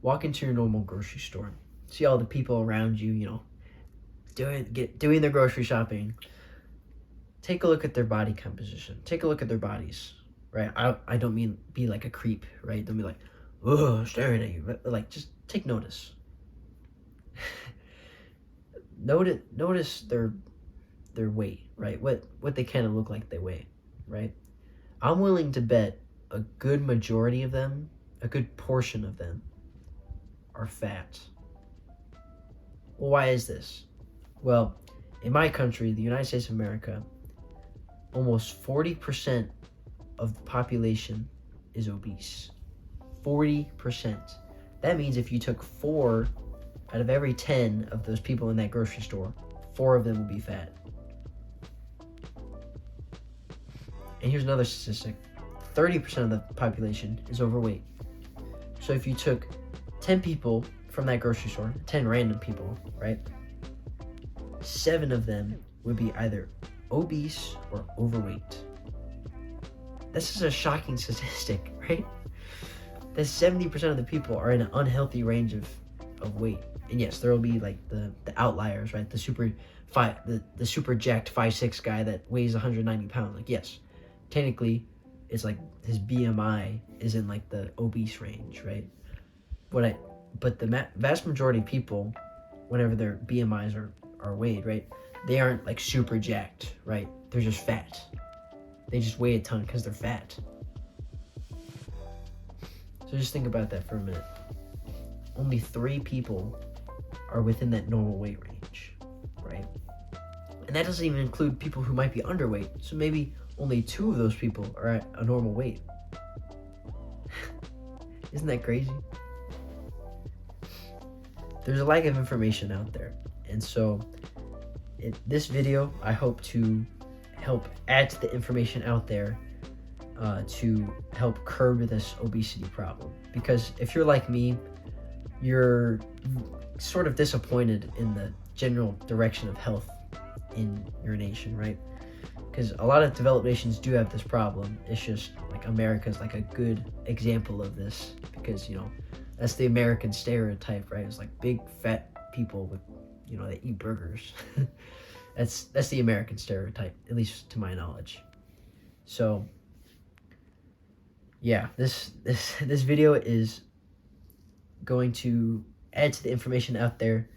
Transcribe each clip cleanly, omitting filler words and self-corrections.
walk into your normal grocery store, see all the people around you, doing their grocery shopping. Take a look at their body composition. Take a look at their bodies, right? I don't mean be like a creep, right? Don't be like, oh, staring at you. But like, just take notice. Notice their weight, right? What they kind of look like they weigh, right? I'm willing to bet a good majority of them, a good portion of them, are fat. Well, why is this? Well, in my country, the United States of America, almost 40% of the population is obese. 40%. That means if you took 4 out of every 10 of those people in that grocery store, 4 of them would be fat. And here's another statistic. 30% of the population is overweight. So if you took 10 people from that grocery store, 10 random people, right? 7 of them would be either obese or overweight. This is a shocking statistic, right? That 70% of the people are in an unhealthy range of weight. And yes, there will be like the outliers, right? The super jacked 5'6" guy that weighs 190 pounds. Like, yes, technically it's like his BMI is in like the obese range, right? But the vast majority of people, whenever their BMIs are weighed, right, they aren't like super jacked, right? They're just fat. They just weigh a ton because they're fat. So just think about that for a minute. Only 3 people are within that normal weight range, right? And that doesn't even include people who might be underweight. So maybe only 2 of those people are at a normal weight. Isn't that crazy? There's a lack of information out there. And so this video, I hope to help add to the information out there to help curb this obesity problem. Because if you're like me, you're sort of disappointed in the general direction of health in your nation, right? Because a lot of developed nations do have this problem. It's just like America's like a good example of this, because that's the American stereotype, right? It's like big fat people with that eat burgers. That's the American stereotype, at least to my knowledge. So yeah, this video is going to add to the information out there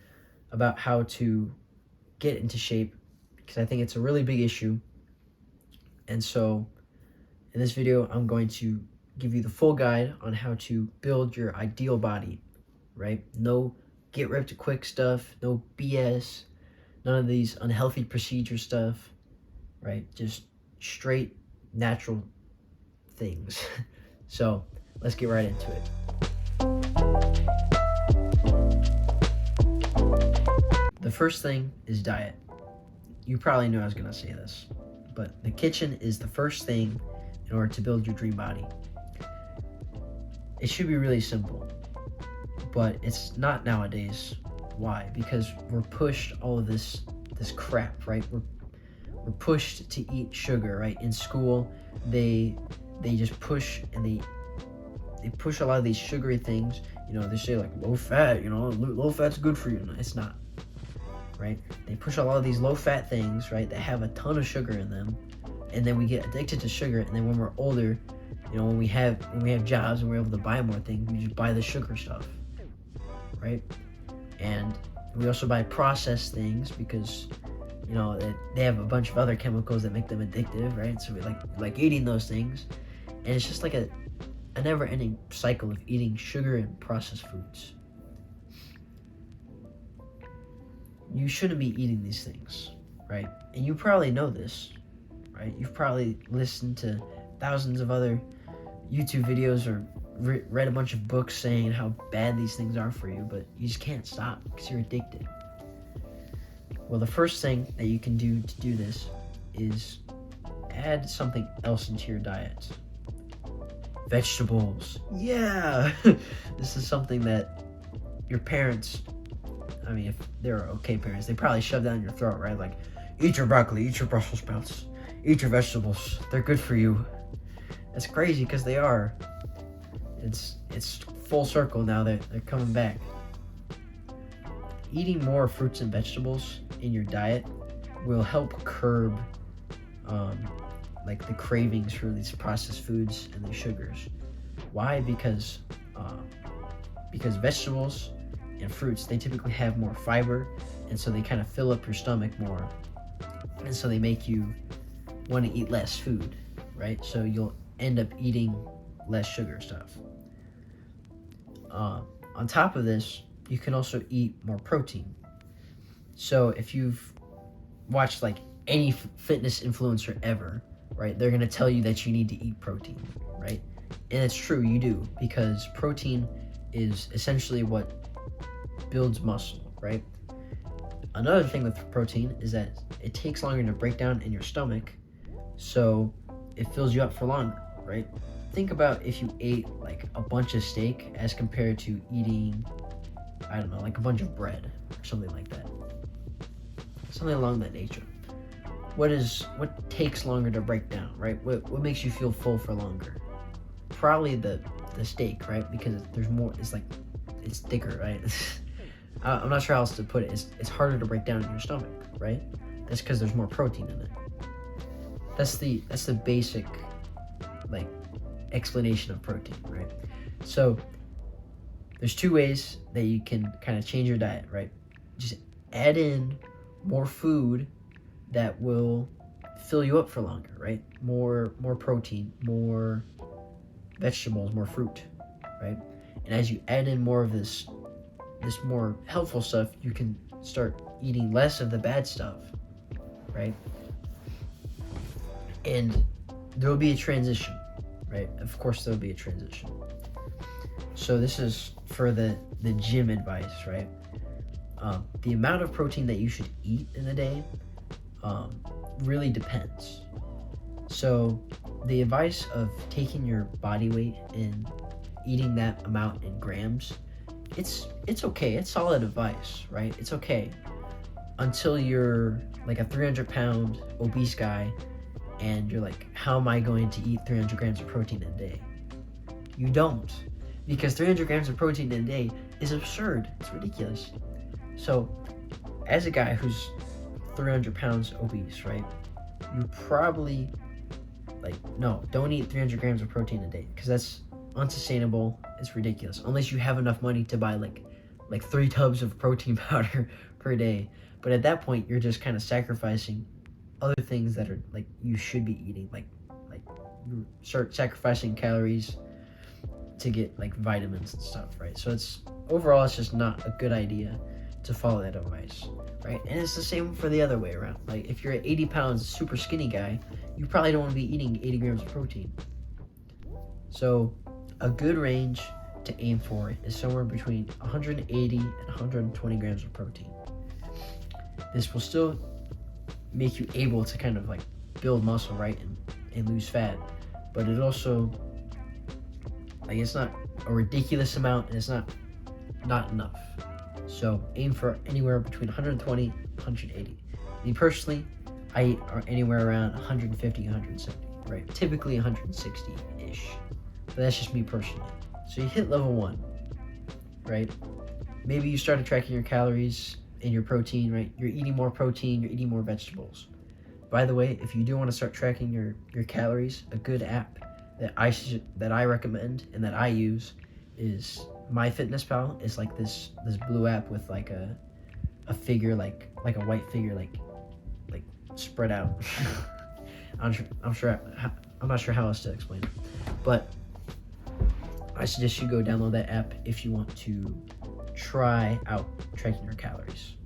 about how to get into shape, because I think it's a really big issue. And so in this video, I'm going to give you the full guide on how to build your ideal body, right? No get ripped quick stuff, no BS, none of these unhealthy procedure stuff, right? Just straight natural things. So let's get right into it. The first thing is diet. You probably knew I was gonna say this, but the kitchen is the first thing in order to build your dream body. It should be really simple, but it's not nowadays. Why? Because we're pushed all of this crap, right? We're pushed to eat sugar, right? In school, they just push, and they push a lot of these sugary things. They say like low fat, low fat's good for you. No, it's not, right? They push a lot of these low fat things, right, that have a ton of sugar in them, and then we get addicted to sugar. And then when we're older, when we have jobs and we're able to buy more things, we just buy the sugar stuff, right? And we also buy processed things because they have a bunch of other chemicals that make them addictive, right? So we like eating those things, and it's just like a never-ending cycle of eating sugar and processed foods. You shouldn't be eating these things, right? And you probably know this, right? You've probably listened to thousands of other YouTube videos or read a bunch of books saying how bad these things are for you, but you just can't stop because you're addicted. Well, the first thing that you can do to do this is add something else into your diet. Vegetables. Yeah! This is something that your parents, if they're okay parents, they probably shove down your throat, right? Like, eat your broccoli, eat your Brussels sprouts, eat your vegetables. They're good for you. That's crazy because they are. it's full circle now. They're coming back. Eating more fruits and vegetables in your diet will help curb like the cravings for these processed foods and the sugars. Why? Because vegetables and fruits, they typically have more fiber, and so they kind of fill up your stomach more, and so they make you want to eat less food, right? So you'll end up eating less sugar stuff. On top of this, you can also eat more protein. So if you've watched like any fitness influencer ever, right, they're gonna tell you that you need to eat protein, right? And it's true, you do, because protein is essentially what builds muscle, right? Another thing with protein is that it takes longer to break down in your stomach, so it fills you up for longer, right? Think about if you ate like a bunch of steak as compared to eating, I don't know, like a bunch of bread or something like that. Something along that nature. What takes longer to break down, right? What makes you feel full for longer? Probably the steak, right? Because there's more, it's thicker, right? I'm not sure how else to put it. It's harder to break down in your stomach, right? That's because there's more protein in it. That's the basic like explanation of protein, right? So there's two ways that you can kind of change your diet, right? Just add in more food that will fill you up for longer, right? More protein, more vegetables, more fruit, right? And as you add in more of this more helpful stuff, you can start eating less of the bad stuff, right? And there will be a transition, right? Of course there will be a transition. So this is for the gym advice, right? The amount of protein that you should eat in a day really depends. So the advice of taking your body weight and eating that amount in grams, it's okay. It's solid advice, right? It's okay until you're like a 300-pound obese guy and you're like, how am I going to eat 300 grams of protein a day? You don't, because 300 grams of protein in a day is absurd. It's ridiculous. So as a guy who's 300 pounds obese, right, you probably don't eat 300 grams of protein a day, because that's unsustainable. It's ridiculous, unless you have enough money to buy like 3 tubs of protein powder per day. But at that point, you're just kind of sacrificing other things that are like you should be eating, like you start sacrificing calories to get like vitamins and stuff, right? So it's just not a good idea to follow that advice, right? And it's the same for the other way around. Like if you're an 80 pounds super skinny guy, you probably don't want to be eating 80 grams of protein. So a good range to aim for is somewhere between 180 and 120 grams of protein. This will still make you able to kind of like build muscle, right, and lose fat, but it also, like, it's not a ridiculous amount, and it's not enough. So aim for anywhere between 120 and 180. Me personally, I eat anywhere around 150, 170, right? Typically 160-ish. But that's just me personally. So you hit level 1, right? Maybe you started tracking your calories and your protein, right? You're eating more protein, you're eating more vegetables. By the way, if you do want to start tracking your calories, a good app that I recommend and that I use is MyFitnessPal. It's like this blue app with like a figure, like a white figure, like spread out. I'm not sure how else to explain it, but I suggest you go download that app if you want to try out tracking your calories.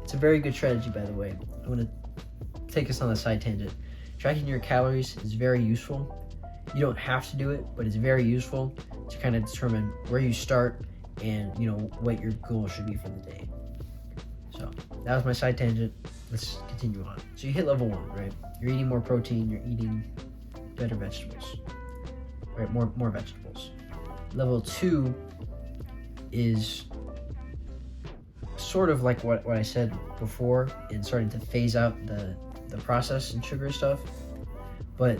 It's a very good strategy, by the way. I'm going to take us on a side tangent. Tracking your calories is very useful. You don't have to do it, but it's very useful to kind of determine where you start and, what your goal should be for the day. So that was my side tangent. Let's continue on. So you hit level 1, right? You're eating more protein, you're eating better vegetables, right? More vegetables. Level 2 is sort of like what I said before in starting to phase out the processed and sugar stuff, but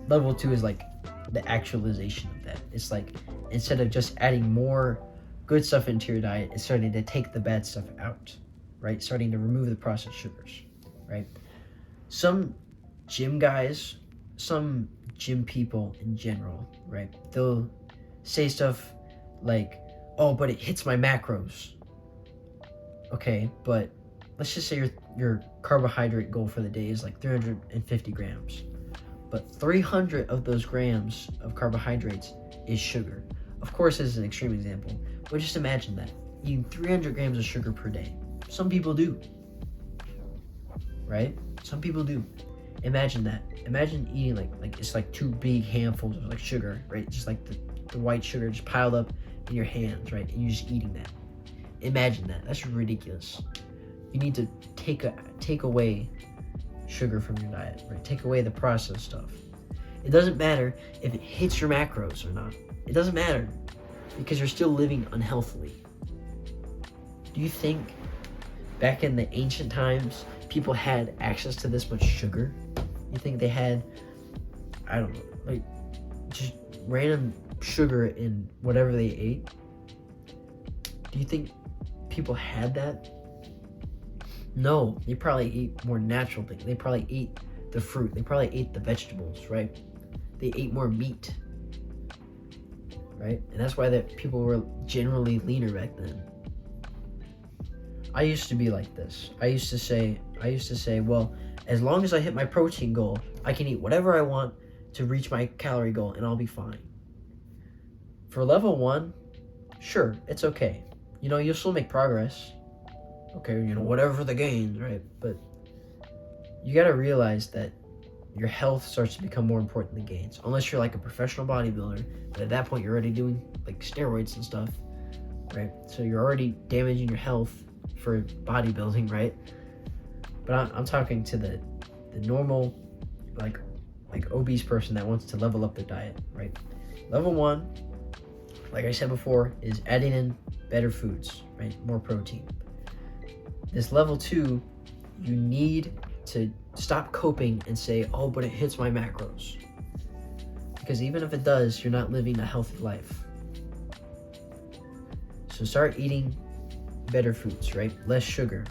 level 2 is like the actualization of that. It's like instead of just adding more good stuff into your diet, it's starting to take the bad stuff out, right? Starting to remove the processed sugars, right? Some gym guys, some gym people in general, right? They'll say stuff like, oh, but it hits my macros. Okay, but let's just say your carbohydrate goal for the day is like 350 grams. But 300 of those grams of carbohydrates is sugar. Of course, this is an extreme example, but just imagine that. Eating 300 grams of sugar per day. Some people do. Right? Some people do. Imagine that. Imagine eating like it's like 2 big handfuls of like sugar, right? Just like the white sugar just piled up in your hands, right? And you're just eating that. Imagine that. That's ridiculous. You need to take away sugar from your diet, right? Take away the processed stuff. It doesn't matter if it hits your macros or not. It doesn't matter because you're still living unhealthily. Do you think back in the ancient times people had access to this much sugar? You think they had, I don't know, like just random sugar in whatever they ate? Do you think people had that? No, they probably ate more natural things. They probably ate the fruit. They probably ate the vegetables, right? They ate more meat, right? And that's why that people were generally leaner back then. I used to be like this. I used to say, well, as long as I hit my protein goal, I can eat whatever I want to reach my calorie goal and I'll be fine. For level 1, sure, it's okay. You'll still make progress. Okay, whatever for the gains, right? But you got to realize that your health starts to become more important than gains. Unless you're like a professional bodybuilder, but at that point you're already doing like steroids and stuff, right? So you're already damaging your health for bodybuilding, right? But I'm talking to the normal, like obese person that wants to level up their diet, right? Level 1, like I said before, is adding in better foods, right? More protein. This level 2, you need to stop coping and say, oh, but it hits my macros. Because even if it does, you're not living a healthy life. So start eating better foods, right? Less sugar,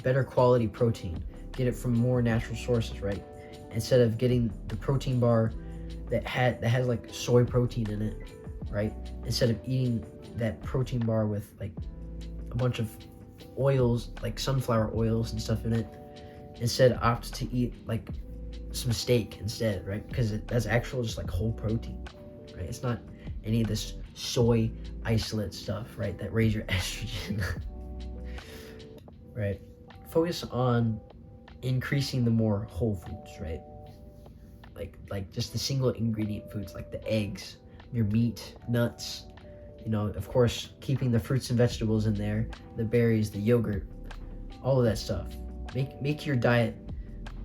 better quality protein. Get it from more natural sources, right? Instead of getting the protein bar that has like soy protein in it, right? Instead of eating that protein bar with like a bunch of oils, like sunflower oils and stuff in it, instead opt to eat like some steak instead, right? Because that's actual just like whole protein, right? It's not any of this soy isolate stuff, right? That raise your estrogen, right? Focus on increasing the more whole foods, right? Like just the single ingredient foods, like the eggs, your meat, nuts, of course, keeping the fruits and vegetables in there, the berries, the yogurt, all of that stuff. Make your diet,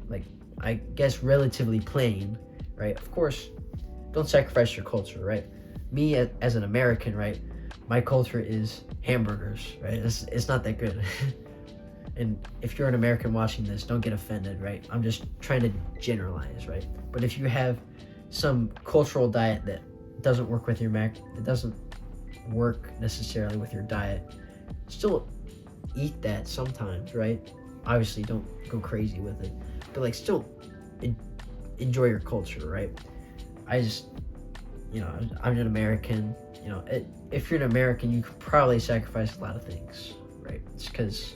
like, I guess, relatively plain, right? Of course, don't sacrifice your culture, right? Me, as an American, right, my culture is hamburgers, right? It's not that good. And if you're an American watching this, don't get offended, right? I'm just trying to generalize, right? But if you have some cultural diet that doesn't work with that doesn't work necessarily with your diet, still eat that sometimes, right? Obviously don't go crazy with it, but like still enjoy your culture, right? I just, I'm an American, if you're an American, you could probably sacrifice a lot of things, right? It's because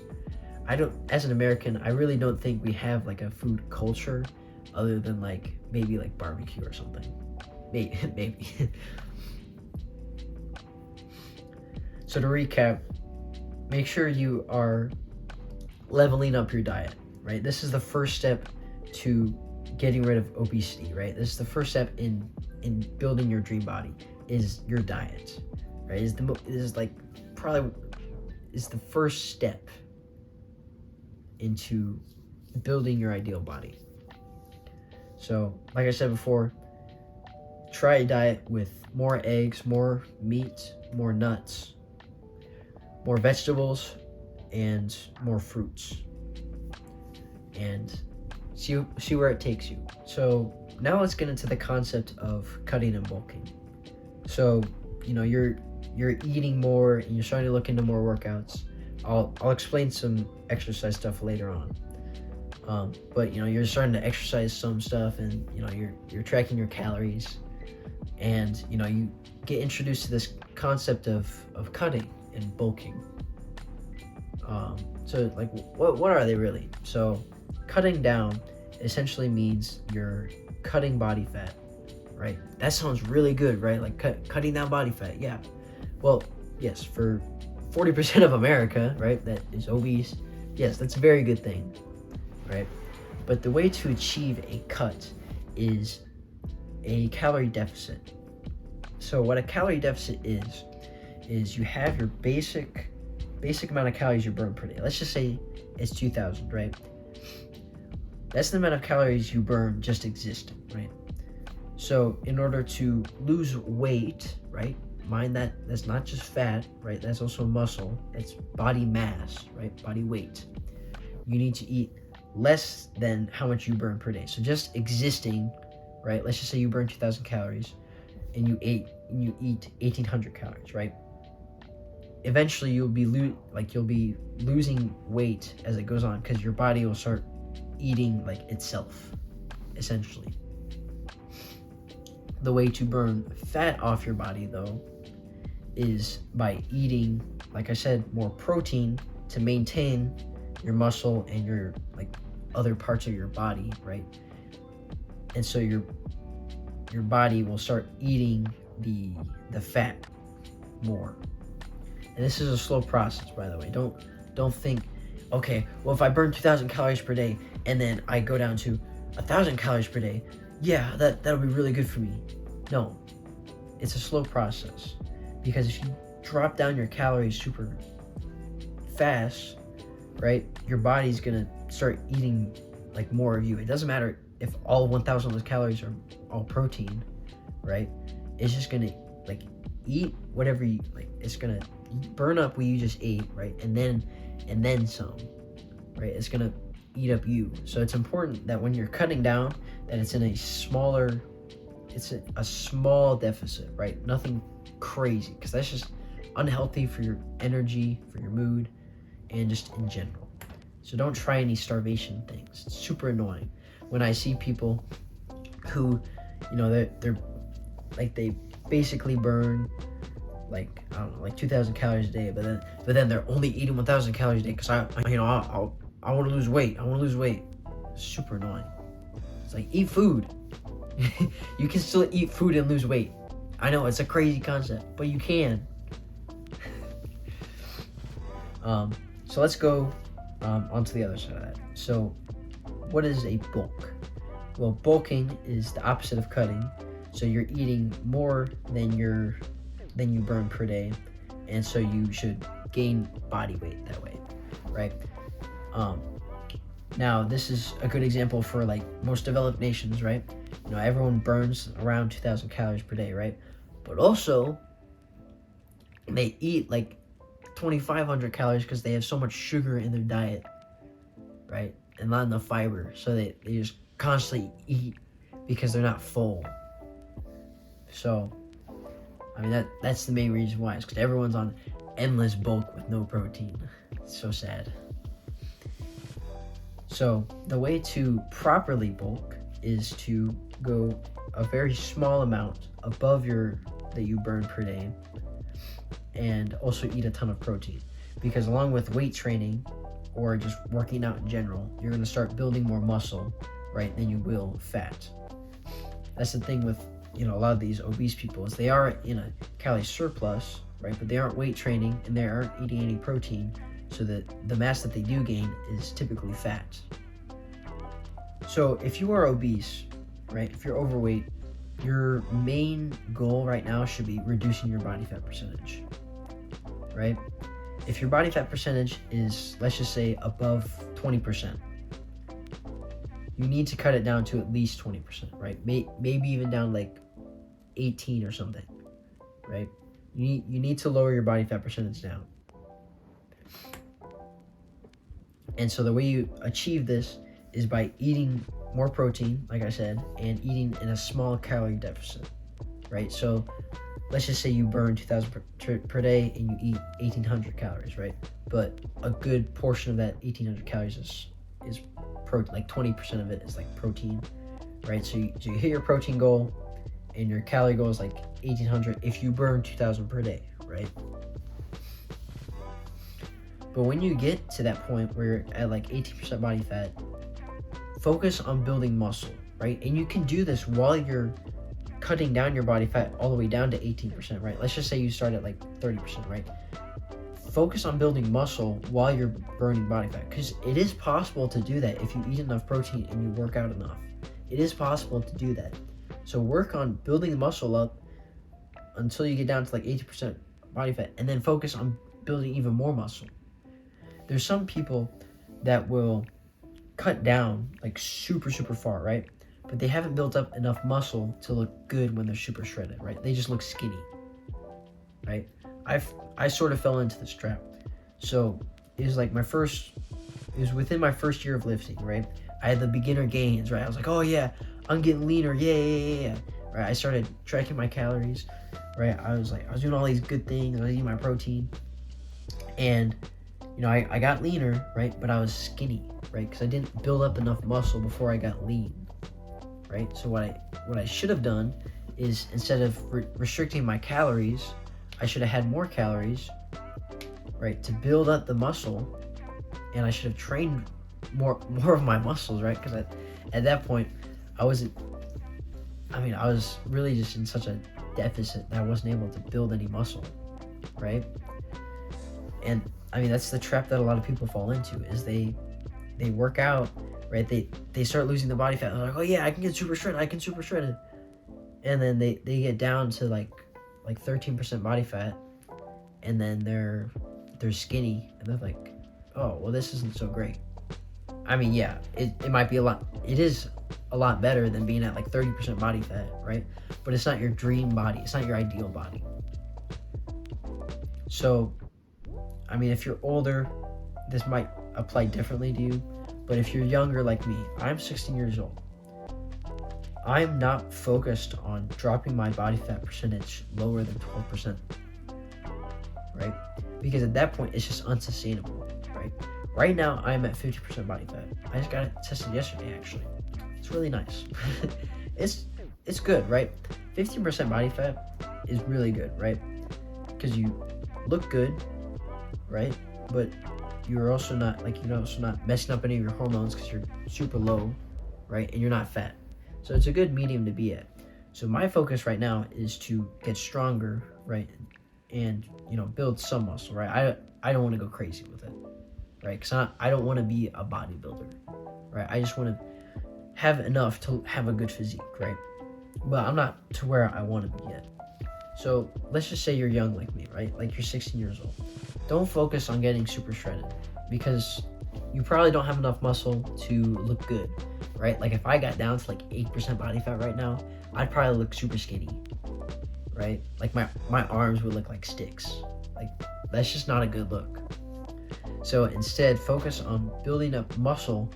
as an American, I really don't think we have like a food culture other than like maybe like barbecue or something. Maybe. So to recap, make sure you are leveling up your diet, right? This is the first step to getting rid of obesity, right? This is the first step in building your dream body, is your diet, right? Is the first step into building your ideal body. So, like I said before, try a diet with more eggs, more meat, more nuts, more vegetables, and more fruits, and see where it takes you. So now let's get into the concept of cutting and bulking. So, you're eating more and you're starting to look into more workouts. I'll explain some exercise stuff later on. But you're starting to exercise some stuff, and you're tracking your calories, and you get introduced to this concept of cutting and bulking. So like, what are they really? So cutting down essentially means you're cutting body fat, right? That sounds really good, right? Like cutting down body fat. Yeah. Well, yes, for 40% of America, right, that is obese, yes, that's a very good thing, right? But the way to achieve a cut is a calorie deficit. So what a calorie deficit is you have your basic amount of calories you burn per day. Let's just say it's 2,000, right? That's the amount of calories you burn just existing, right? So in order to lose weight, right? Mind that that's not just fat, right? That's also muscle. That's body mass, right? Body weight. You need to eat less than how much you burn per day. So just existing, right? Let's just say you burn 2,000 calories and you eat 1,800 calories, right? Eventually you'll be losing weight as it goes on, because your body will start eating like itself, essentially. The way to burn fat off your body, though, is by eating, like I said, more protein to maintain your muscle and your other parts of your body, right? And so your body will start eating the fat more. And this is a slow process, by the way. Don't think, okay, well, if I burn 2,000 calories per day and then I go down to 1,000 calories per day, yeah, that'll be really good for me. No, it's a slow process, because if you drop down your calories super fast, right, your body's gonna start eating more of you. It doesn't matter if all 1,000 of those calories are all protein, right? It's just gonna eat whatever you it's gonna burn up what you just ate, right? And then some, right? It's gonna eat up you. So it's important that when you're cutting down, that it's in a small deficit, right? Nothing crazy, because that's just unhealthy for your energy, for your mood, and just in general. So don't try any starvation things. It's super annoying when I see people who, they're they basically burn 2,000 calories a day, but then they're only eating 1,000 calories a day because I want to lose weight. It's super annoying. It's like, eat food. You can still eat food and lose weight. I know it's a crazy concept, but you can. So let's go onto the other side of that. So what is a bulk? Well, bulking is the opposite of cutting. So you're eating more than you burn per day, and so you should gain body weight that way, right? Now this is a good example for most developed nations, right? Everyone burns around 2,000 calories per day, right? But also they eat 2,500 calories because they have so much sugar in their diet, right? And not enough fiber, so they just constantly eat because they're not full. So that's the main reason why. It's because everyone's on endless bulk with no protein. It's so sad. So the way to properly bulk is to go a very small amount above that you burn per day, and also eat a ton of protein, because along with weight training or just working out in general, you're going to start building more muscle, right, than you will fat. That's the thing with a lot of these obese people, is they are in a calorie surplus, right, but they aren't weight training and they aren't eating any protein, so that the mass that they do gain is typically fat. So if you are obese, right, if you're overweight, your main goal right now should be reducing your body fat percentage, right? If your body fat percentage is, let's just say, above 20%, you need to cut it down to at least 20%, right? Maybe even down 18 or something, right? You need to lower your body fat percentage down. And so the way you achieve this is by eating more protein, like I said, and eating in a small calorie deficit, right? So let's just say you burn 2,000 per day and you eat 1,800 calories, right? But a good portion of that 1,800 calories is protein, like 20% of it is like protein, right? So you hit your protein goal, and your calorie goal is like 1,800 if you burn 2,000 per day, right? But when you get to that point where you're at like 18% body fat, focus on building muscle, right? And you can do this while you're cutting down your body fat all the way down to 18%, right? Let's just say you start at like 30%, right? Focus on building muscle while you're burning body fat, because it is possible to do that if you eat enough protein and you work out enough. It is possible to do that. So work on building the muscle up until you get down to like 80% body fat, and then focus on building even more muscle. There's some people that will cut down like super far, right? But they haven't built up enough muscle to look good when they're super shredded, right? They just look skinny, right? I sort of fell into this trap. So it was within my first year of lifting, right? I had the beginner gains, right? I was like, oh yeah, I'm getting leaner, yeah. Right? I started tracking my calories, right? I was doing all these good things. I was eating my protein, and I got leaner, right? But I was skinny, right? Because I didn't build up enough muscle before I got lean, right? So what I should have done is, instead of restricting my calories, I should have had more calories, right, to build up the muscle, and I should have trained more of my muscles, right? Because at that point, I was really just in such a deficit that I wasn't able to build any muscle, right? And that's the trap that a lot of people fall into, is they work out, right? They start losing the body fat. They're like, oh yeah, I can get super shredded. And then they get down to like 13% body fat, and then they're skinny, and they're like, oh, well, this isn't so great. Yeah, it might be it is a lot better than being at like 30% body fat, right? But it's not your dream body. It's not your ideal body. So, if you're older, this might apply differently to you. But if you're younger like me, I'm 16 years old. I'm not focused on dropping my body fat percentage lower than 12%, right? Because at that point, it's just unsustainable, right? Right now, I'm at 50% body fat. I just got it tested yesterday, actually. It's really nice. It's good, right? 15% body fat is really good, right? Because you look good, right? But you're also not messing up any of your hormones because you're super low, right? And you're not fat. So it's a good medium to be at. So my focus right now is to get stronger, right? And build some muscle, right? I don't want to go crazy with it, right? Because I don't want to be a bodybuilder, right? I just want to have enough to have a good physique, right? But I'm not to where I want to be yet. So let's just say you're young like me, right? Like you're 16 years old. Don't focus on getting super shredded, because you probably don't have enough muscle to look good, right? Like if I got down to like 8% body fat right now, I'd probably look super skinny, right? Like my arms would look like sticks. Like that's just not a good look. So instead, focus on building up muscle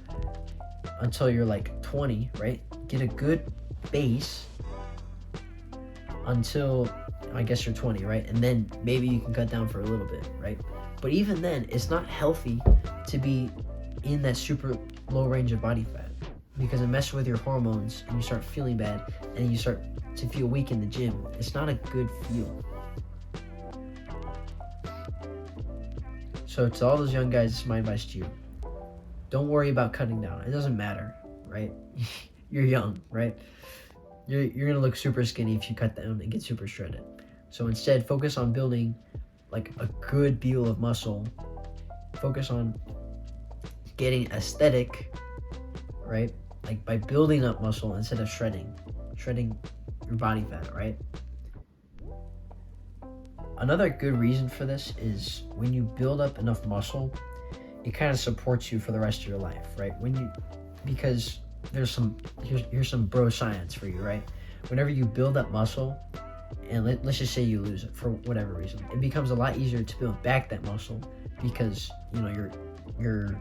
until you're like 20, right? Get a good base until I guess you're 20, right? And then maybe you can cut down for a little bit, right? But even then, it's not healthy to be in that super low range of body fat, because it messes with your hormones and you start feeling bad and you start to feel weak in the gym. It's not a good feel. So to all those young guys, this is my advice to you. Don't worry about cutting down. It doesn't matter, right? You're young, right? You're gonna look super skinny if you cut down and get super shredded. So instead, focus on building like a good deal of muscle. Focus on getting aesthetic, right? Like by building up muscle instead of shredding your body fat, right? Another good reason for this is when you build up enough muscle, it kind of supports you for the rest of your life, right? Because here's some bro science for you, right? Whenever you build up muscle, and let's just say you lose it for whatever reason, it becomes a lot easier to build back that muscle, because your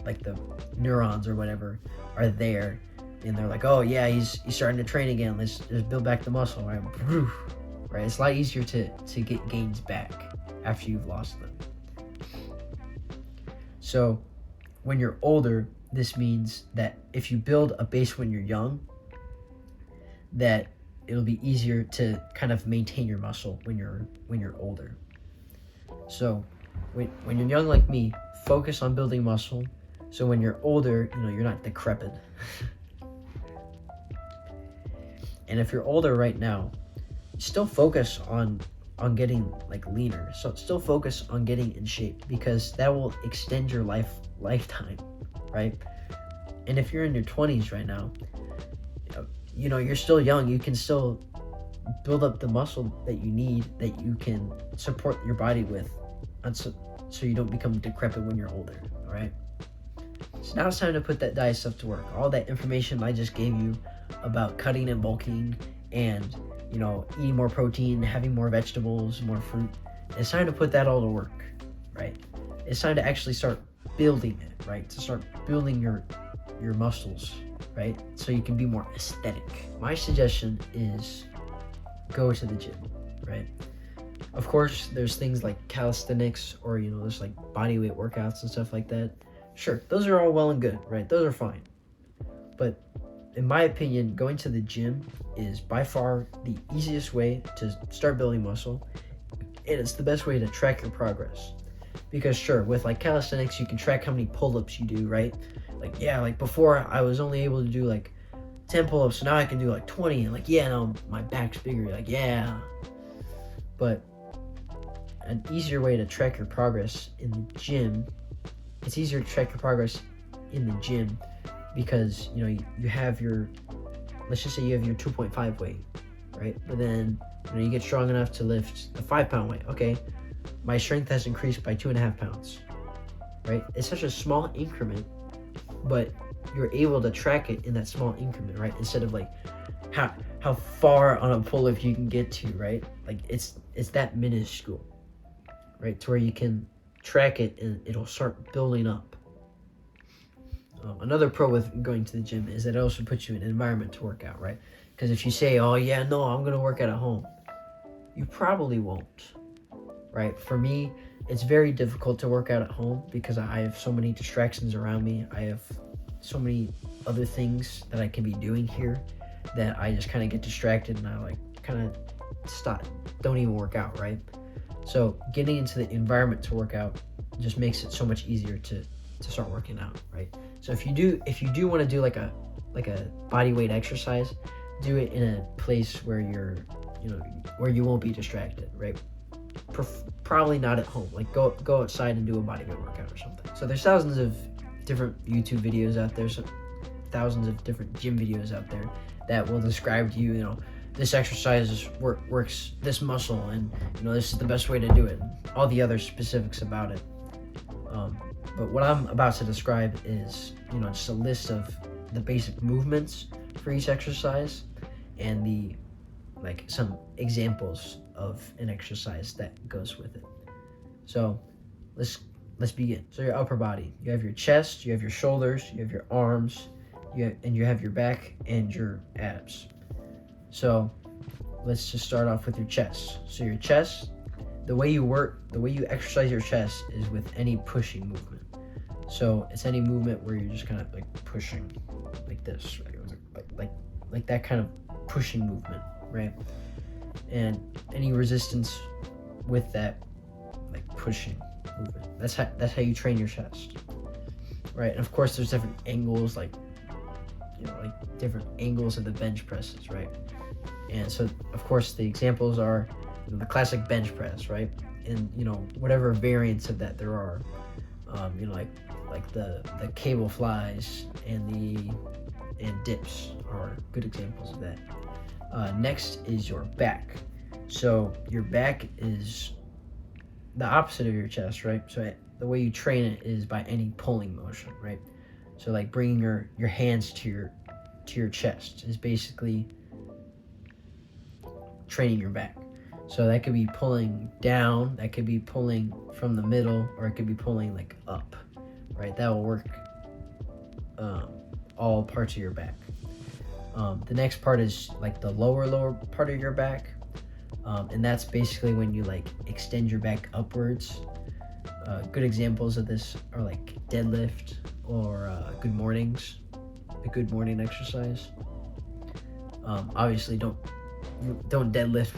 like the neurons or whatever are there, and they're like, oh yeah, he's starting to train again, let's build back the muscle, right? right? It's a lot easier to get gains back after you've lost them. So when you're older, this means that if you build a base when you're young, that it'll be easier to kind of maintain your muscle when you're older. So when you're young like me, focus on building muscle, so when you're older, you're not decrepit. And if you're older right now, still focus on getting like leaner. So still focus on getting in shape, because that will extend your lifetime, right? And if you're in your 20s right now, you're still young. You can still build up the muscle that you need, that you can support your body with, so you don't become decrepit when you're older. All right. So now it's time to put that diet stuff to work. All that information I just gave you about cutting and bulking, and eating more protein, having more vegetables, more fruit. It's time to put that all to work, right? It's time to actually start building it, right? To start building your muscles, right? So you can be more aesthetic. My suggestion is go to the gym, right? Of course, there's things like calisthenics, or there's like body weight workouts and stuff like that. Sure, those are all well and good, right? Those are fine. But in my opinion, going to the gym is by far the easiest way to start building muscle, and it's the best way to track your progress. Because sure, with like calisthenics, you can track how many pull-ups you do, right? Like before I was only able to do like 10 pull-ups, so now I can do like 20, and now my back's bigger, But an easier way to track your progress in the gym, it's easier to track your progress in the gym because you have your, let's just say you have your 2.5 weight, right? But then you get strong enough to lift the 5-pound weight. Okay, my strength has increased by 2.5 pounds, right? It's such a small increment, but you're able to track it in that small increment, right? Instead of like how far on a pull-up you can get to, right? Like it's that minuscule, right? To where you can track it and it'll start building up. Another pro with going to the gym is that it also puts you in an environment to work out, right? Because if you say, oh yeah, no, I'm going to work out at home, you probably won't, right? For me, it's very difficult to work out at home because I have so many distractions around me. I have so many other things that I can be doing here that I just kind of get distracted and I kind of stop, don't even work out, right? So getting into the environment to work out just makes it so much easier to start working out, right? So if you do want to do like a body weight exercise, do it in a place where where you won't be distracted, right? Probably not at home. Like go outside and do a body weight workout or something. So there's thousands of different YouTube videos out there, so thousands of different gym videos out there that will describe to you, this exercise works this muscle, and this is the best way to do it, and all the other specifics about it. But what I'm about to describe is, just a list of the basic movements for each exercise and some examples of an exercise that goes with it. So let's begin. So your upper body, you have your chest, you have your shoulders, you have your arms, and you have your back and your abs. So let's just start off with your chest. So your chest, the way you exercise your chest is with any pushing movement. So it's any movement where you're just kind of like pushing like this, right? Like that kind of pushing movement, right? And any resistance with that like pushing movement. That's how you train your chest, right? And of course there's different angles, like different angles of the bench presses, right? And so of course the examples are the classic bench press, right? And whatever variants of that there are, like the cable flies and dips are good examples of that. Next is your back. So your back is the opposite of your chest, right? So the way you train it is by any pulling motion, right? So like bringing your hands to your chest is basically training your back. So that could be pulling down, that could be pulling from the middle, or it could be pulling like up, right? That will work all parts of your back. The next part is like the lower part of your back. And that's basically when you like extend your back upwards. Good examples of this are like deadlift or good mornings, a good morning exercise. Obviously, don't deadlift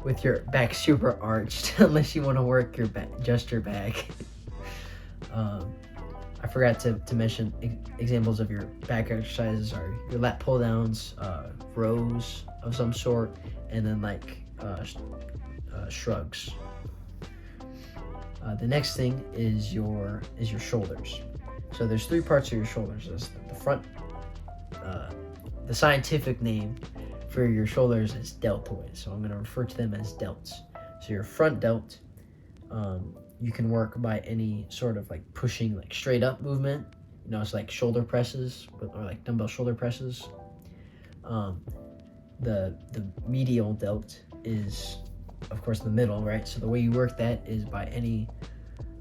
with your back super arched unless you want to work your back, just your back. I forgot to mention examples of your back exercises are your lat pull downs, rows of some sort, and then like shrugs. The next thing is your shoulders. So there's three parts of your shoulders. There's the front. The scientific name for your shoulders is deltoids. So I'm going to refer to them as delts. So your front delt, you can work by any sort of like pushing like straight up movement. You know, it's like shoulder presses or like dumbbell shoulder presses. The medial delt is, of course, the middle, right? So the way you work that is by any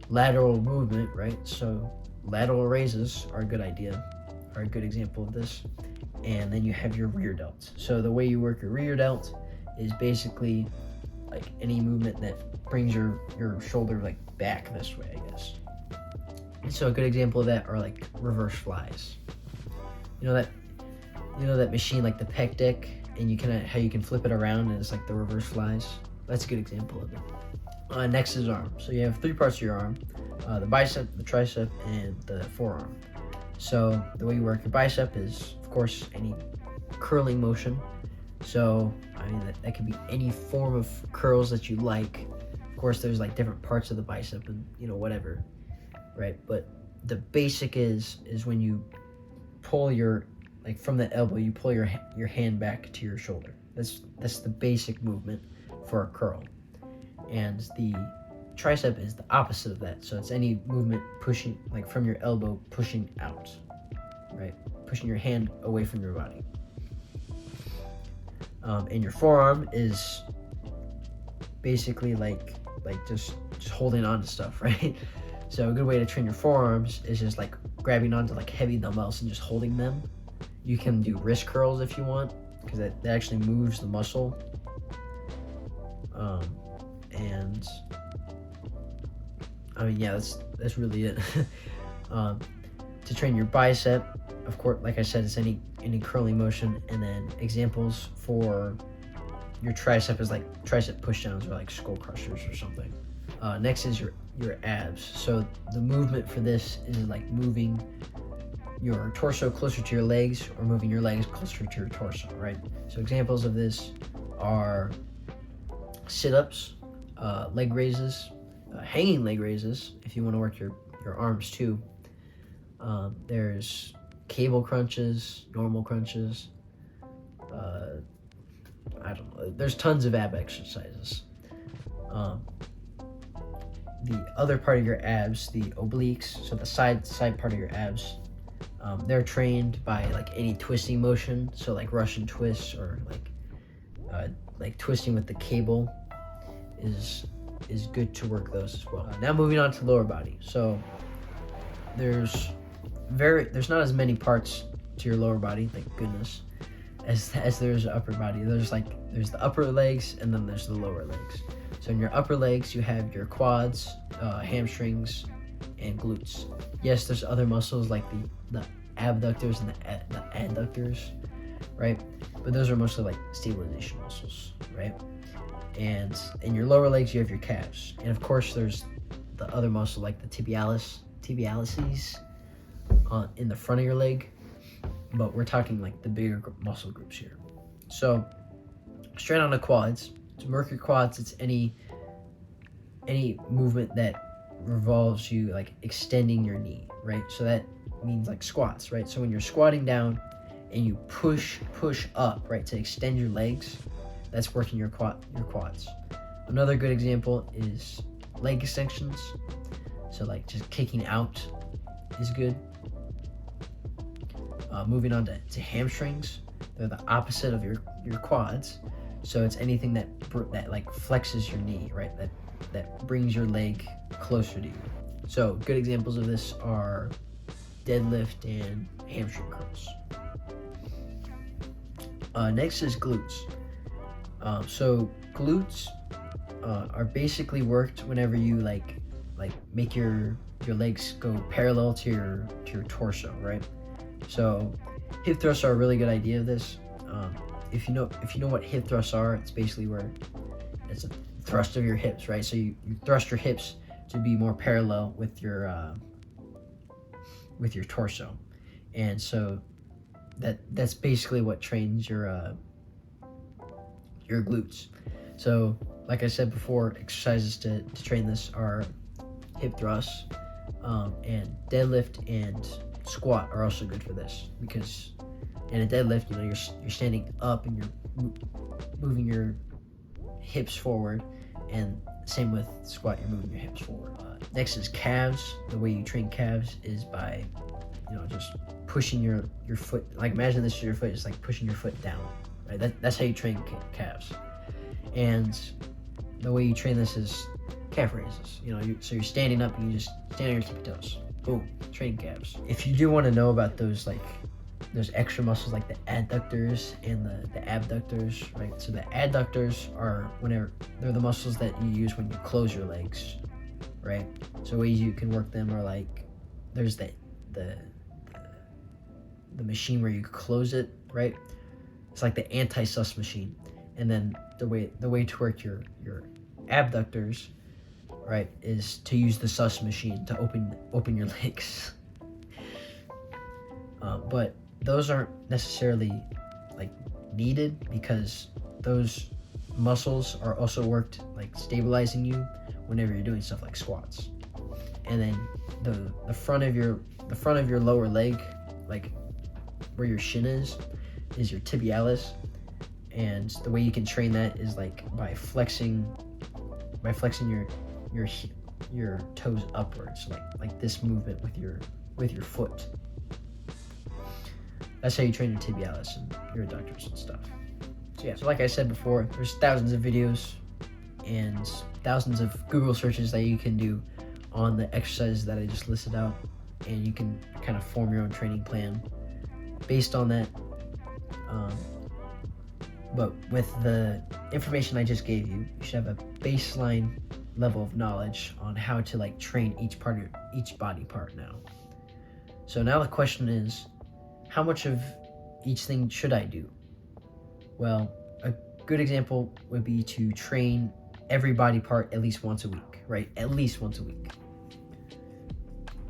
lateral movement, right? So lateral raises are a good idea, are a good example of this. And then you have your rear delt. So the way you work your rear delt is basically like any movement that brings your shoulder like back this way, I guess. And so a good example of that are like reverse flies. You know that machine like the pec deck, and how you can flip it around and it's like the reverse flies. That's a good example of it. Next is arm. So you have three parts of your arm: the bicep, the tricep, and the forearm. So the way you work your bicep is, of course, any curling motion. So I mean that could be any form of curls that you like. Of course, there's like different parts of the bicep and whatever, right? But the basic is when you pull from the elbow, you pull your hand back to your shoulder. That's the basic movement for a curl. And the tricep is the opposite of that. So it's any movement pushing, like from your elbow, pushing out, right? Pushing your hand away from your body. And your forearm is basically like just holding on to stuff, right? So a good way to train your forearms is just like grabbing onto like heavy dumbbells and just holding them. You can do wrist curls if you want, because that actually moves the muscle. And I mean, yeah, that's really it. To train your bicep, of course, like I said, it's any curling motion, and then examples for your tricep is like tricep pushdowns or like skull crushers or something. Next is your abs. So the movement for this is like moving your torso closer to your legs or moving your legs closer to your torso, right? So examples of this are sit-ups, leg raises, hanging leg raises if you want to work your arms too. There's cable crunches, normal crunches. I don't know. There's tons of ab exercises. The other part of your abs, the obliques, so the side part of your abs, they're trained by like any twisting motion. So like Russian twists or like twisting with the cable is good to work those as well. Now moving on to lower body. So there's not as many parts to your lower body, thank goodness, as there's upper body. There's the upper legs and then there's the lower legs. So in your upper legs you have your quads, hamstrings, and glutes. Yes, there's other muscles like the abductors and the adductors, right? But those are mostly like stabilization muscles, right? And in your lower legs you have your calves, and of course there's the other muscle like the tibialis in the front of your leg, but we're talking like the bigger muscle groups here. So straight on the quads, to work your quads, it's any movement that revolves you like extending your knee, right? So that means like squats, right? So when you're squatting down and you push up, right, to extend your legs, that's working your quads. Another good example is leg extensions. So like just kicking out is good. Moving on to hamstrings, they're the opposite of your quads. So it's anything that like flexes your knee, right? That brings your leg closer to you. So good examples of this are deadlift and hamstring curls. Next is glutes. So glutes are basically worked whenever you like make your legs go parallel to your torso, right? So hip thrusts are a really good idea of this. If you know what hip thrusts are, it's basically where it's a thrust of your hips, right? So you thrust your hips to be more parallel with your torso, and so that's basically what trains your glutes. So like I said before, exercises to train this are hip thrusts, and deadlift and squat are also good for this, because in a deadlift, you're standing up and you're moving your hips forward, and same with squat, you're moving your hips forward. Next is calves. The way you train calves is by just pushing your foot, like imagine this is your foot, just like pushing your foot down, right? That's how you train calves. And the way you train this is calf raises. So you're standing up and you just stand on your tippy toes. Boom, training calves. If you do want to know about those extra muscles like the adductors and the abductors, right? So the adductors are they're the muscles that you use when you close your legs, right? So ways you can work them are like there's the machine where you close it, right? It's like the anti-sus machine. And then the way to work your abductors, right, is to use the sus machine to open your legs. But those aren't necessarily like needed, because those muscles are also worked like stabilizing you whenever you're doing stuff like squats. And then the front of your lower leg, like where your shin is your tibialis, and the way you can train that is like by flexing your toes upwards, like this movement with your foot. That's how you train your tibialis and your adductors and stuff. So like I said before, there's thousands of videos and thousands of Google searches that you can do on the exercises that I just listed out, and you can kind of form your own training plan based on that. But with the information I just gave you, you should have a baseline level of knowledge on how to like train each body part now. So now the question is, how much of each thing should I do? Well, a good example would be to train every body part at least once a week, right? At least once a week.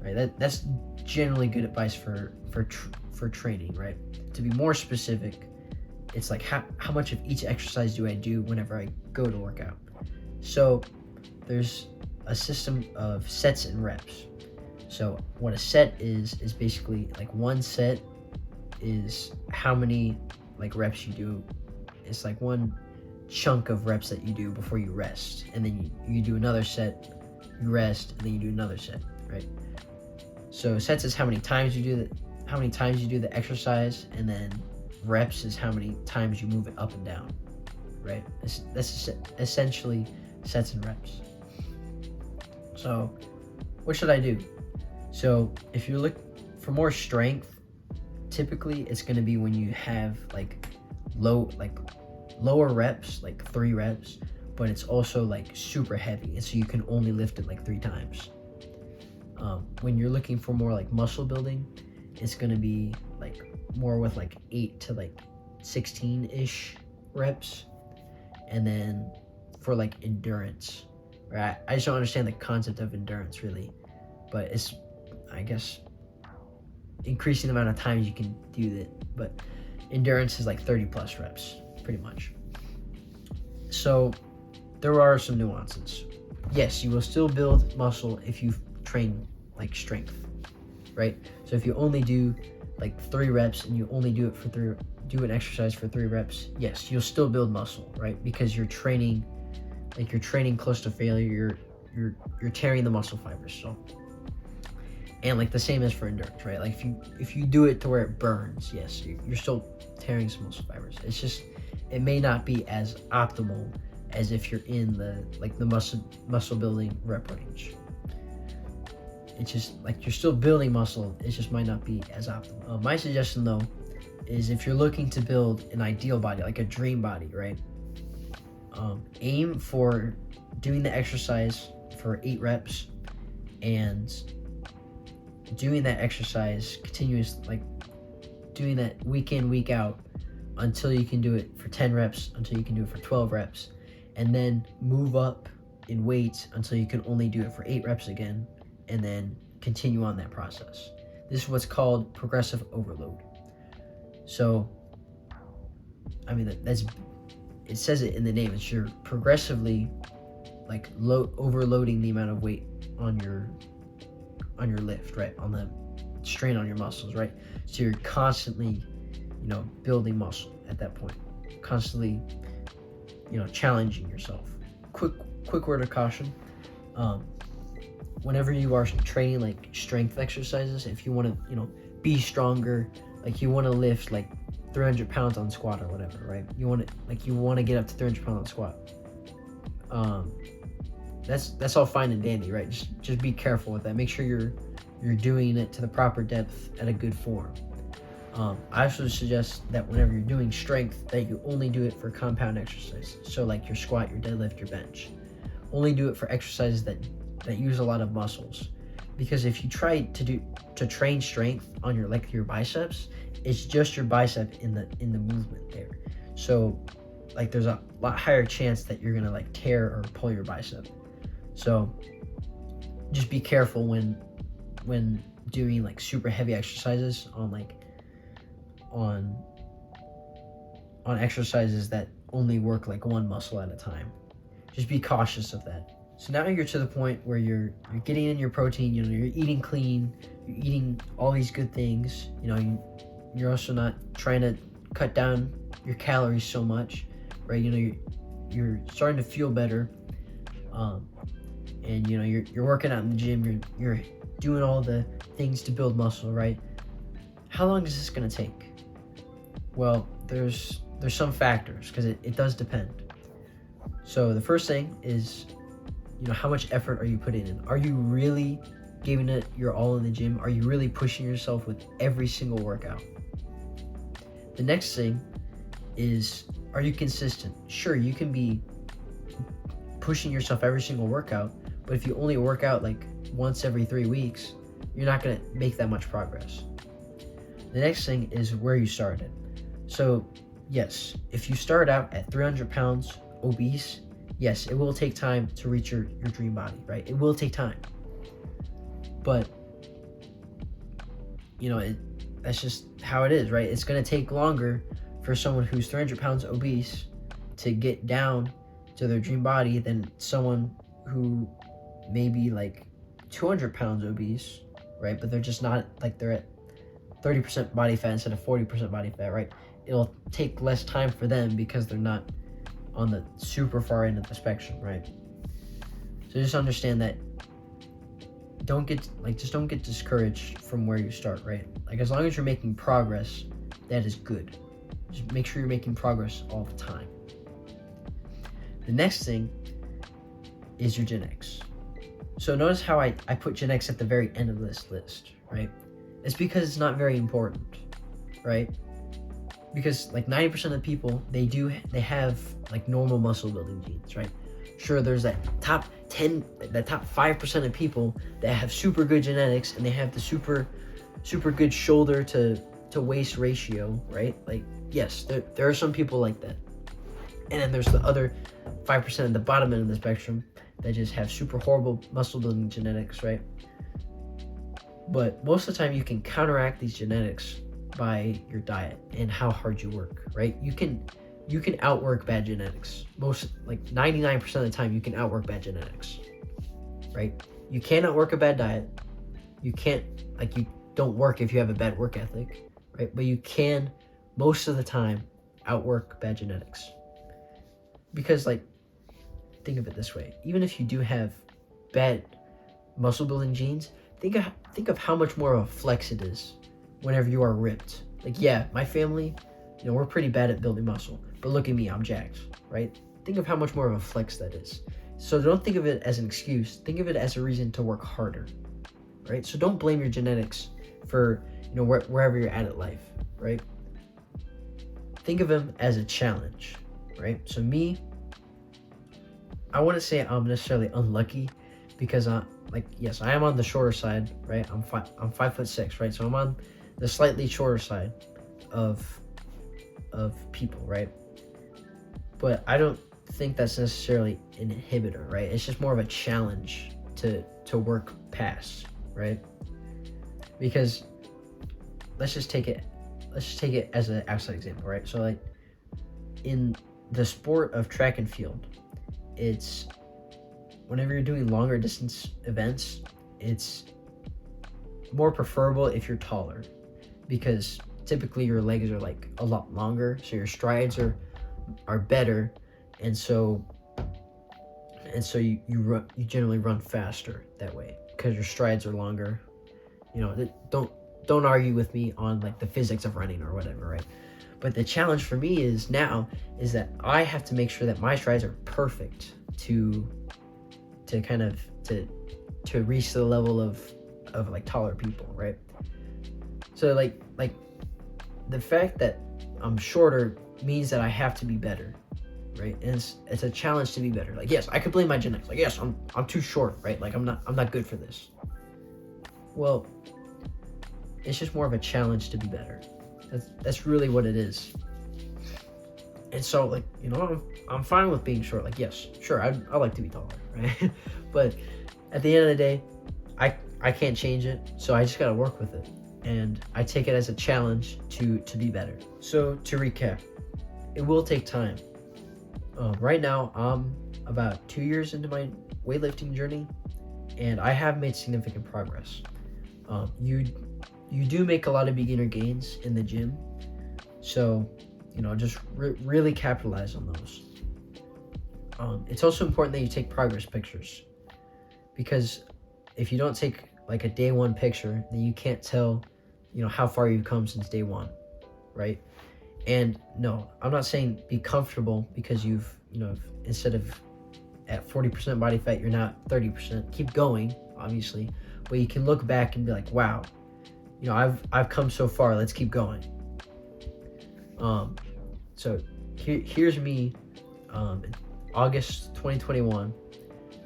Right? That's generally good advice for training, right? To be more specific, it's like how much of each exercise do I do whenever I go to work out? So there's a system of sets and reps. So what a set is basically like one set is how many like reps you do. It's like one chunk of reps that you do before you rest, and then you do another set, you rest, and then you do another set, right? So sets is how many times you do the exercise, and then reps is how many times you move it up and down, right? That's essentially sets and reps. So what should I do? So if you're looking for more strength, typically it's going to be when you have like lower reps, like 3 reps, but it's also like super heavy, and so you can only lift it like 3 times. When you're looking for more like muscle building, it's going to be like more with like 8 to like 16-ish reps. And then for like endurance, right? I just don't understand the concept of endurance really, but it's, I guess, increasing the amount of times you can do that. But endurance is like 30 plus reps, pretty much. So there are some nuances. Yes, you will still build muscle if you train like strength, right? So if you only do like 3 reps and you only do an exercise for 3 reps, yes, you'll still build muscle, right? Because you're training close to failure. You're tearing the muscle fibers. So, and like the same as for endurance, right? Like if you do it to where it burns, yes, you're still tearing some muscle fibers. It's just, it may not be as optimal as if you're in the muscle building rep range. It's just like you're still building muscle, it just might not be as optimal. My suggestion though is if you're looking to build an ideal body, like a dream body, right? Aim for doing the exercise for 8 reps and doing that exercise continuous, like doing that week in, week out until you can do it for 10 reps, until you can do it for 12 reps, and then move up in weight until you can only do it for 8 reps again, and then continue on that process. This is what's called progressive overload. So, I mean, it says it in the name. It's you're progressively like overloading the amount of weight on your lift, right? On the strain on your muscles, right? So you're constantly, building muscle at that point, constantly, challenging yourself. Quick word of caution. Whenever you are training like strength exercises, if you want to, be stronger, like you want to lift like 300 pounds on squat or whatever, right? You want to get up to 300 pounds on squat. That's all fine and dandy, right? Just be careful with that. Make sure you're doing it to the proper depth at a good form. I also suggest that whenever you're doing strength, that you only do it for compound exercises. So like your squat, your deadlift, your bench. Only do it for exercises that use a lot of muscles. Because if you try to train strength on your biceps, it's just your bicep in the movement there. So like there's a lot higher chance that you're gonna like tear or pull your bicep. So just be careful when doing like super heavy exercises on exercises that only work like one muscle at a time. Just be cautious of that. So now you're to the point where you're getting in your protein, you're eating clean, you're eating all these good things, you're also not trying to cut down your calories so much, right? You're starting to feel better, and you're working out in the gym, you're doing all the things to build muscle, right? How long is this gonna take? Well, there's some factors, because it does depend. So the first thing is, how much effort are you putting in? Are you really giving it your all in the gym? Are you really pushing yourself with every single workout? The next thing is, are you consistent? Sure, you can be pushing yourself every single workout, but if you only work out like once every 3 weeks, you're not going to make that much progress. The next thing is where you started. So yes, if you start out at 300 pounds obese, yes, it will take time to reach your dream body, right? It will take time. But, that's just how it is, right? It's going to take longer for someone who's 300 pounds obese to get down to their dream body than someone who may be like 200 pounds obese, right? But they're just not, like they're at 30% body fat instead of 40% body fat, right? It'll take less time for them because they're not on the super far end of the spectrum, right? So just understand that don't get discouraged from where you start, right? Like as long as you're making progress, that is good. Just make sure you're making progress all the time. The next thing is your genetics. So notice how I put genetics at the very end of this list, right? It's because it's not very important, right? Because like 90% of people, they have like normal muscle building genes, right? Sure, there's that top 5% of people that have super good genetics and they have the super good shoulder to waist ratio, right? Like yes, there are some people like that. And then there's the other 5% at the bottom end of the spectrum that just have super horrible muscle building genetics, right? But most of the time you can counteract these genetics by your diet and how hard you work, right? You can outwork bad genetics. Most, like 99% of the time, you can outwork bad genetics, right? You can't outwork a bad diet. You don't work if you have a bad work ethic, right? But you can, most of the time, outwork bad genetics. Because think of it this way. Even if you do have bad muscle building genes, think of how much more of a flex it is whenever you are ripped. Like, yeah, my family, we're pretty bad at building muscle, but look at me, I'm jacked, right? Think of how much more of a flex that is. So don't think of it as an excuse. Think of it as a reason to work harder, right? So don't blame your genetics for, wherever you're at life, right? Think of them as a challenge, right? So me, I wouldn't say I'm necessarily unlucky, because yes, I am on the shorter side, right? I'm 5'6", right? So I'm on the slightly shorter side of people, right? But I don't think that's necessarily an inhibitor, right? It's just more of a challenge to work past, right? Because let's just take it as an outside example, right? So like in the sport of track and field, it's whenever you're doing longer distance events, it's more preferable if you're taller, because typically your legs are like a lot longer, so your strides are better, and so you generally run faster that way because your strides are longer. Don't argue with me on like the physics of running or whatever, right? But the challenge for me is that I have to make sure that my strides are perfect to reach the level of like taller people, right? So like the fact that I'm shorter means that I have to be better, right? And it's a challenge to be better. Like, yes, I could blame my genetics. Like, yes, I'm too short, right? Like, I'm not good for this. Well, it's just more of a challenge to be better. That's really what it is. And so, like, I'm fine with being short. Like, yes, sure, I like to be taller, right? But at the end of the day, I can't change it, so I just gotta work with it. And I take it as a challenge to be better. So to recap, it will take time. Right now, I'm about 2 years into my weightlifting journey, and I have made significant progress. You do make a lot of beginner gains in the gym, so just really capitalize on those. It's also important that you take progress pictures, because if you don't take like a day one picture, then you can't tell how far you've come since day one, right? And no, I'm not saying be comfortable because you've instead of at 40% body fat, you're not 30%. Keep going, obviously, but you can look back and be like, wow, I've come so far. Let's keep going. So here's me. In August 2021,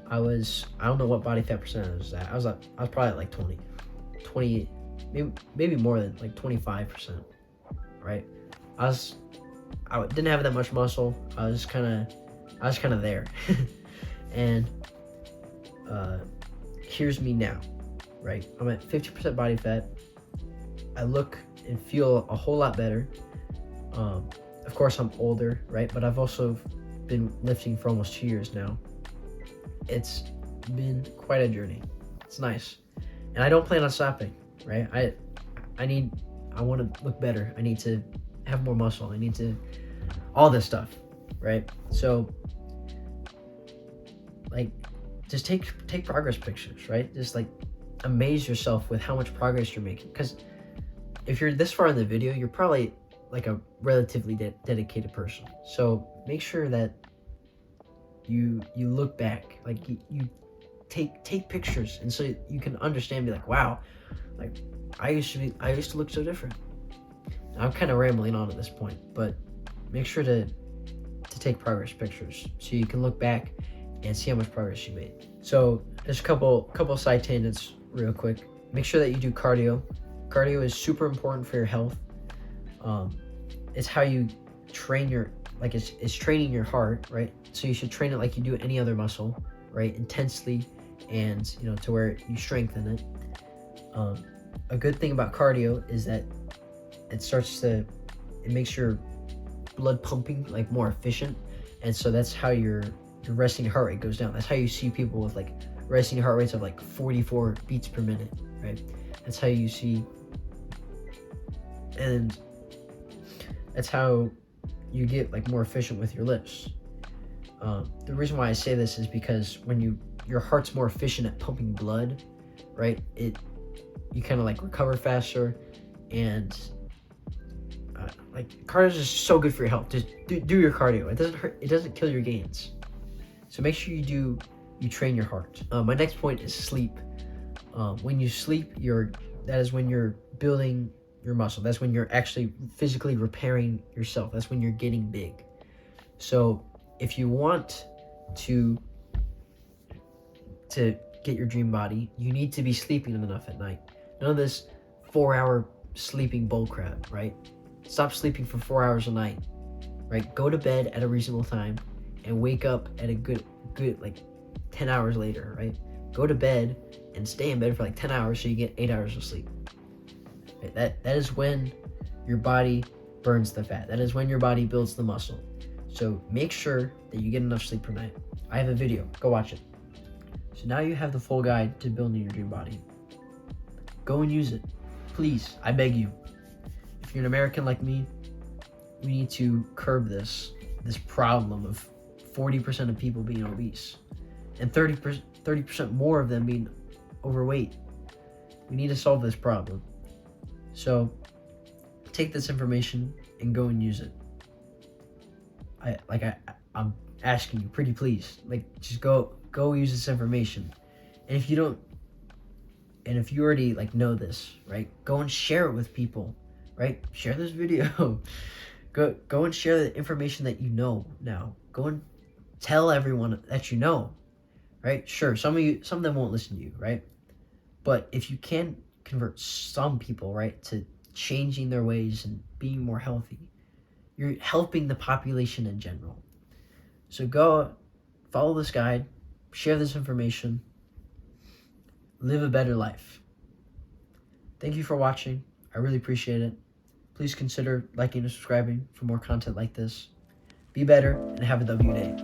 I don't know what body fat percentage I was at. I was probably at like 20, maybe more than like 25%, right? I didn't have that much muscle. I was kind of there. And here's me now, right? I'm at 50% body fat. I look and feel a whole lot better. Of course, I'm older, right? But I've also been lifting for almost 2 years now. It's been quite a journey. It's nice. And I don't plan on stopping, right? I want to look better. I need to have more muscle. I need to, all this stuff, right? So, like, just take progress pictures, right? Just like amaze yourself with how much progress you're making. Because if you're this far in the video, you're probably like a relatively dedicated person. So make sure that you look back, like you take pictures, and so you can understand, be like, wow, like I used to look so different. I'm kind of rambling on at this point, but make sure to take progress pictures so you can look back and see how much progress you made. So just a couple side tangents real quick. Make sure that you do cardio. Cardio is super important for your health. It's how you train it's training your heart, right? So you should train it like you do any other muscle, right? Intensely, and to where you strengthen it. A good thing about cardio is that it makes your blood pumping like more efficient, and so that's how your resting heart rate goes down. That's how you see people with like resting heart rates of like 44 beats per minute, right? That's how you see, and that's how you get like more efficient with your lifts. The reason why I say this is because when your heart's more efficient at pumping blood, right? You kind of like recover faster, and like cardio is just so good for your health. Just do your cardio. It doesn't hurt. It doesn't kill your gains. So make sure you train your heart. My next point is sleep. When you sleep, that is when you're building your muscle. That's when you're actually physically repairing yourself. That's when you're getting big. So if you want to to get your dream body, you need to be sleeping enough at night. None of this 4-hour sleeping bullcrap, right? Stop sleeping for 4 hours a night, right? Go to bed at a reasonable time and wake up at a good like 10 hours later, right? Go to bed and stay in bed for like 10 hours so you get 8 hours of sleep. Right? That is when your body burns the fat. That is when your body builds the muscle. So make sure that you get enough sleep per night. I have a video, go watch it. So now you have the full guide to building your dream body. Go and use it. Please, I beg you. If you're an American like me, we need to curb this problem of 40% of people being obese and 30% more of them being overweight. We need to solve this problem. So take this information and go and use it. I'm asking you, pretty please, like, just go use this information. And if you already like know this, right, go and share it with people, right? Share this video. go and share the information that you know now. Go and tell everyone that you know, right? Sure, some of them won't listen to you, right? But if you can convert some people, right, to changing their ways and being more healthy, you're helping the population in general. So go follow this guide, share this information, live a better life. Thank you for watching. I really appreciate it. Please consider liking and subscribing for more content like this. Be better and have a W day.